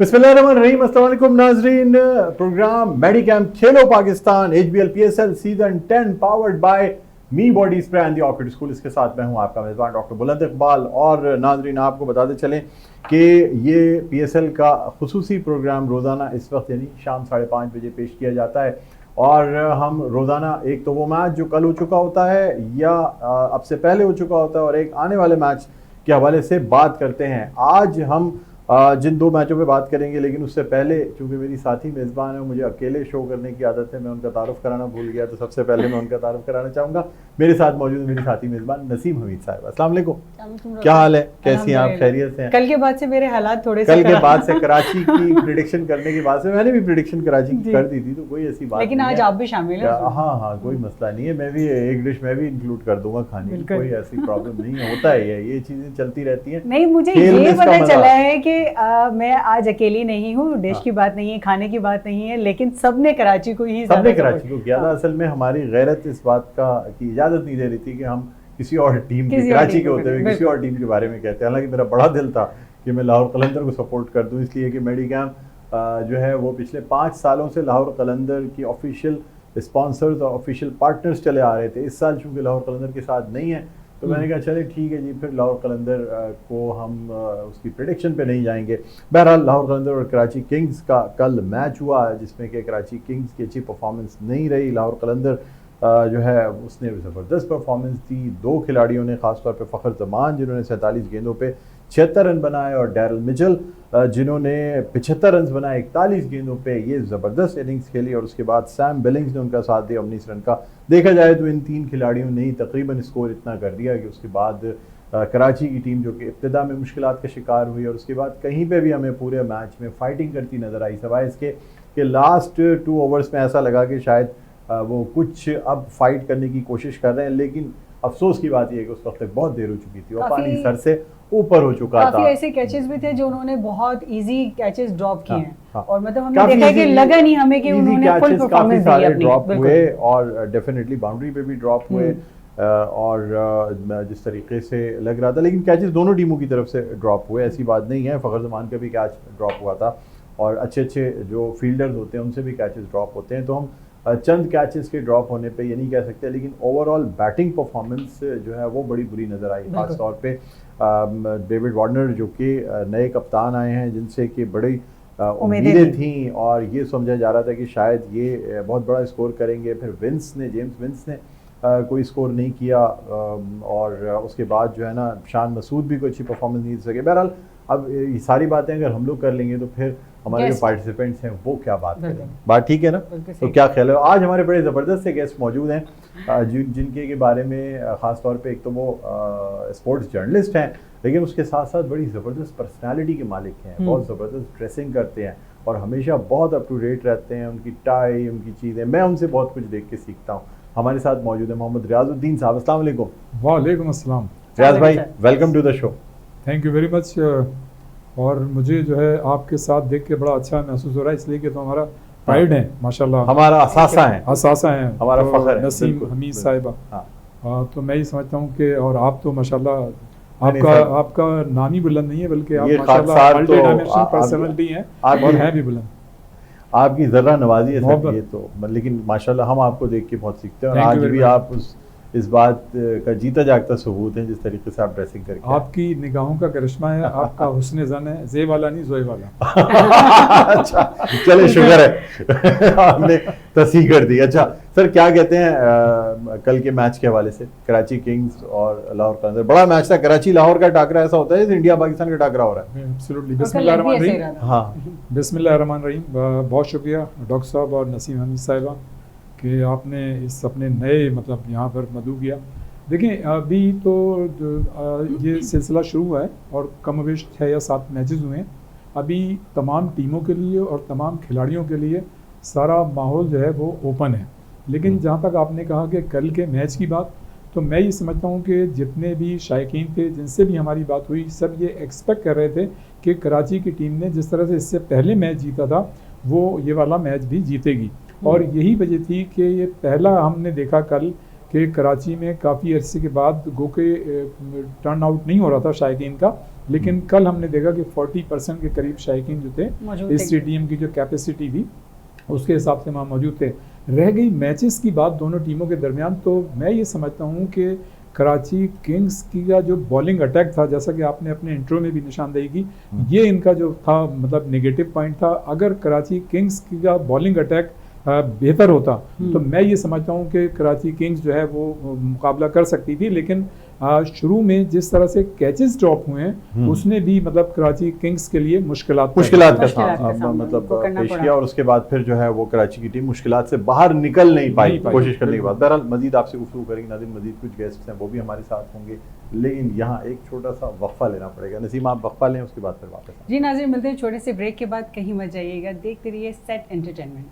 बिस्मिल्लाहिर्रहमानिर्रहीम, अस्सलाम वालेकुम नाजरीन। Programme मेडिकैम Khelo Pakistan HBL PSL season 10 powered by me body spray and the orchid school. इसके साथ मैं हूं आपका मेज़बान डॉक्टर बुलंद इकबाल। और नाजरीन आपको बताते चलें कि ये PSL का खुसूसी प्रोग्राम रोज़ाना इस वक्त यानी शाम 5:30 बजे पेश किया जाता है। और हम रोज़ाना एक तो वो मैच जो कल हो चुका होता है या अब से पहले हो चुका होता है और एक आने वाले मैच के हवाले से बात करते हैं। आज हम जिन दो मैचों पे बात करेंगे, लेकिन उससे पहले चूंकि मेरी साथी मेज़बान है, मुझे अकेले शो करने की आदत है, मैं उनका तारुफ कराना भूल गया, तो सबसे पहले मैं उनका तारुफ कराना चाहूँगा। मेरे साथ मौजूद मेरी साथी मेज़बान नसीम हमीद साहब। अस्सलाम वालेकुम, क्या हाल है, कैसी हैं आप, खैरियत से हैं? कल के बाद से मेरे हालात थोड़े कल के बाद से कराची की प्रिडिक्शन करने के बाद से मैंने भी प्रिडिक्शन कराची की कर दी थी, तो कोई ऐसी बात लेकिन आज आप भी शामिल हैं। हाँ, कोई मसला नहीं है, मैं भी एक डिश मैं भी इंक्लूड कर दूंगा खाने की, कोई ऐसी प्रॉब्लम नहीं है। होता है ये चीजें चलती रहती हैं। नहीं, मुझे ये पता चला है कि मैं आज अकेली नहीं हूँ, डिश की बात नहीं है, खाने की बात नहीं है, लेकिन सबने कराची को ही किया था। असल में हमारी गैरत इस बात की इजाजत नहीं दे रही थी कि हम किसी और टीम की, कराची के होते हुए किसी और टीम के बारे में कहते हैं। हालांकि मेरा बड़ा दिल था कि मैं लाहौर कलंदर को सपोर्ट कर दूं, इसलिए कि मेडिकैम जो है वो पिछले 5 सालों से लाहौर कलंदर की ऑफिशियल स्पॉन्सर्स और ऑफिशियल पार्टनर्स चले आ रहे थे। इस साल चूंकि लाहौर कलंदर के साथ नहीं है, तो मैंने कहा चले ठीक है जी, फिर लाहौर कलंदर को हम उसकी प्रेडिक्शन पे नहीं जाएंगे। बहरहाल लाहौर कलंदर और कराची किंग्स का कल मैच हुआ, जिसमें कि कराची किंग्स की अच्छी परफॉर्मेंस नहीं रही। लाहौर कलंदर जो है उसने ज़बरदस्त परफॉर्मेंस दी। 2 खिलाड़ियों ने, खासतौर पे फ़खर जमान जिन्होंने 47 गेंदों पे 76 रन बनाए, और डैरल मिचेल जिन्होंने 75 रन बनाए 41 गेंदों पे, ये ज़बरदस्त इनिंग्स खेली। और उसके बाद सैम बिलिंग्स ने उनका साथ दिया 19 रन का। देखा जाए तो इन 3 खिलाड़ियों ने ही तकरीबन स्कोर इतना कर दिया कि उसके बाद कराची की टीम जो कि इब्तिदा में मुश्किलात का शिकार हुई, और उसके बाद कहीं पे भी हमें पूरे मैच में फाइटिंग करती नज़र आई, सिवाय इसके कि लास्ट 2 ओवर्स में ऐसा लगा कि शायद वो कुछ अब फाइट करने की कोशिश कर रहे हैं। लेकिन अफसोस की बात यह है कि उस वक्त तक बहुत देर हो चुकी थी और पानी सर से ऊपर हो चुका था। काफी ऐसे कैचेस भी थे जो उन्होंने बहुत इजी कैचेस ड्रॉप किए हैं। और मतलब हमने देखा कि लगा नहीं हमें कि उन्होंने फुल परफॉर्मेंस दी अपनी, ड्रॉप हुए और डेफिनेटली बाउंड्री पे भी ड्रॉप हुए। और जिस तरीके से लग रहा था, लेकिन कैचेस दोनों टीमों की तरफ से ड्रॉप हुए, ऐसी बात नहीं है। फ़खर जमान का भी कैच ड्रॉप हुआ था, और अच्छे जो फील्डर्स होते हैं उनसे भी कैचेस ड्रॉप होते हैं। तो हम चंद कैचेस के ड्रॉप होने पे ये नहीं कह सकते, लेकिन ओवरऑल बैटिंग परफॉर्मेंस जो है वो बड़ी बुरी नज़र आई। खास तौर पे डेविड वार्नर जो कि नए कप्तान आए हैं, जिनसे कि बड़ी उम्मीदें थीं और ये समझा जा रहा था कि शायद ये बहुत बड़ा स्कोर करेंगे। फिर जेम्स विंस ने कोई स्कोर नहीं किया, और उसके बाद जो है ना शान मसूद भी कोई अच्छी परफॉर्मेंस नहीं दे सके। बहरहाल अब ये सारी बातें अगर हम लोग कर लेंगे तो फिर हमारे जो पार्टिसिपेंट्स हैं वो क्या बात करेंगे। बात ठीक है ना? तो क्या ख्याल है? आज हमारे बड़े ज़बरदस्त से गेस्ट मौजूद हैं जिनके के बारे में ख़ास तौर पे एक तो वो स्पोर्ट्स जर्नलिस्ट हैं, लेकिन उसके साथ साथ बड़ी ज़बरदस्त पर्सनालिटी के मालिक हैं, बहुत ज़बरदस्त ड्रेसिंग करते हैं और हमेशा बहुत अप टू डेट रहते हैं। उनकी टाई, उनकी चीज़ें, मैं उनसे बहुत कुछ देख के सीखता हूँ। हमारे साथ मौजूद है मोहम्मद रियाजुद्दीन साहब। अस्सलाम वालेकुम। वालेकुम अस्सलाम। रियाज भाई, welcome to the show. Thank you very much. और मुझे जो है आपके साथ देख के बड़ा अच्छा महसूस हो रहा है, इसलिए कि तो हमारा प्राइड है माशाल्लाह, हमारा असासा है, हमारा फख्र है नसीम हमीद साहिबा। तो मैं ही समझता हूँ कि और आप तो माशाल्लाह आपका नाम ही बुलंद नहीं है, बल्कि आप माशाल्लाह मल्टी डायमेंशनल पर्सनालिटी हैं और हैं भी बुलंद। आपकी ज़रा नवाजी है ये तो, लेकिन माशाल्लाह हम आपको देख के बहुत सीखते हैं, और आज भी आप इस बात का जीता जागता सबूत है जिस तरीके से आप ड्रेसिंग करके। आपकी निगाहों का करिश्मा है, आपका हुस्न ज़न है, ज़े वाला नहीं जोए वाला। अच्छा, चले शुक्र है आपने तस्हीह कर दी। अच्छा सर, क्या कहते हैं कल के मैच के हवाले से? कराची किंग्स और लाहौर कलंदर, बड़ा मैच था। कराची लाहौर का टाकरा ऐसा होता है जैसे इंडिया पाकिस्तान का टाकरा हो रहा है। एब्सोल्युटली। बिस्मिल्लाहिर्रहमानिर्रहीम। हाँ, बिस्मिल्लाहिर्रहमानिर्रहीम। बहुत शुक्रिया डॉक्टर साहब और नसीम हमीद साहिबा कि आपने इस अपने नए मतलब यहाँ पर मदऊ किया। देखिए अभी तो ये सिलसिला शुरू हुआ है और कम-ओ-बेश 6 या 7 मैचेस हुए हैं। अभी तमाम टीमों के लिए और तमाम खिलाड़ियों के लिए सारा माहौल जो है वो ओपन है। लेकिन जहाँ तक आपने कहा कि कल के मैच की बात, तो मैं ये समझता हूँ कि जितने भी शायकीन थे, जिनसे भी हमारी बात हुई, सब ये एक्सपेक्ट कर रहे थे कि कराची की टीम ने जिस तरह से इससे पहले मैच जीता था वो ये वाला मैच भी जीतेगी। और यही वजह थी कि ये पहला हमने देखा कल कि कराची में काफ़ी अरसे के बाद गो के टर्न आउट नहीं हो रहा था शायकीन का, लेकिन कल हमने देखा कि 40% के करीब शायकीन जो थे इस स्टेडियम की जो कैपेसिटी थी उसके हिसाब से वहाँ मौजूद थे। रह गई मैचेस की बात दोनों टीमों के दरमियान, तो मैं ये समझता हूँ कि कराची किंग्स की का जो बॉलिंग अटैक था, जैसा कि आपने अपने इंट्रो में भी निशानदेही की, ये इनका जो था मतलब नेगेटिव पॉइंट था। अगर कराची किंग्स की का बॉलिंग अटैक बेहतर होता तो मैं ये समझता हूँ कि कराची किंग्स जो है वो मुकाबला कर सकती थी, लेकिन शुरू में जिस तरह से कैचेस ड्रॉप हुए हैं उसने भी मतलब कराची किंग्स के लिए मुश्किलात का मतलब पेश किया, और उसके बाद फिर जो है वो कराची की टीम मुश्किलात से बाहर निकल नहीं पाई कोशिश करने के बाद। बहरहाल मजीद आपसे गुफ्तगू करेंगे नाज़रीन, मजीद कुछ गेस्ट हैं वो भी हमारे साथ होंगे, लेकिन यहाँ एक छोटा सा वक्फा लेना पड़ेगा। नसीम आप वक्फा लें, उसके बाद फिर वापस। जी नाज़रीन, मिलते हैं छोटे से ब्रेक के बाद, कहीं मत जाइएगा, देखते रहिए सेट एंटरटेनमेंट।